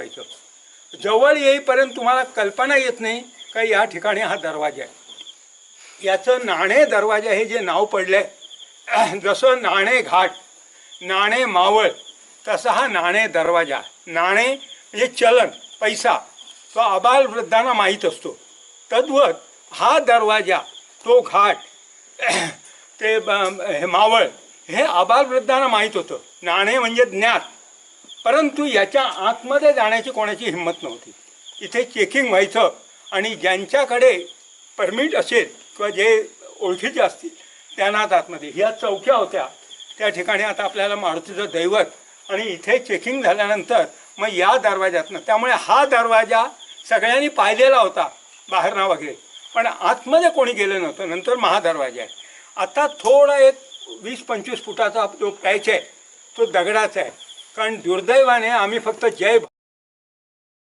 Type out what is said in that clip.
व्हायचं. जवळ येईपर्यंत तुम्हाला कल्पना येत नाही का या ठिकाणी हा दरवाजा आहे. याचं नाणे दरवाजा हे जे नाव पडलं आहे, जसं नाणे घाट, नाणे मावळ, तसा हा नाणे दरवाजा. नाणे म्हणजे चलन, पैसा, तो आबालवृद्धांना माहीत असतो. तद्वत हा दरवाजा, तो घाट, ते हे मावळ, हे आबालवृद्धांना माहीत होतं. नाणे म्हणजे ज्ञात, परंतु याच्या आतमध्ये जाण्याची कोणाची हिंमत नव्हती. इथे चेकिंग व्हायचं आणि ज्यांच्याकडे परमिट असेल किंवा जे ओळखीचे असतील त्यांनाच आतमध्ये. ह्या चौक्या होत्या त्या ठिकाणी. आता आपल्याला मारुतीचं दैवत, आणि इथे चेकिंग झाल्यानंतर मग या दरवाज्यातनं, त्यामुळे हा दरवाजा सगळ्यांनी पाहिलेला होता बाहेरनं वगैरे, पण आतमध्ये कोणी गेलं नव्हतं. नंतर महादरवाजा आहे. आता थोडा एक 20-25 फुटाचा जो पॅच आहे तो दगडाचा आहे. कारण दुर्दैवाने आम्ही फक्त जय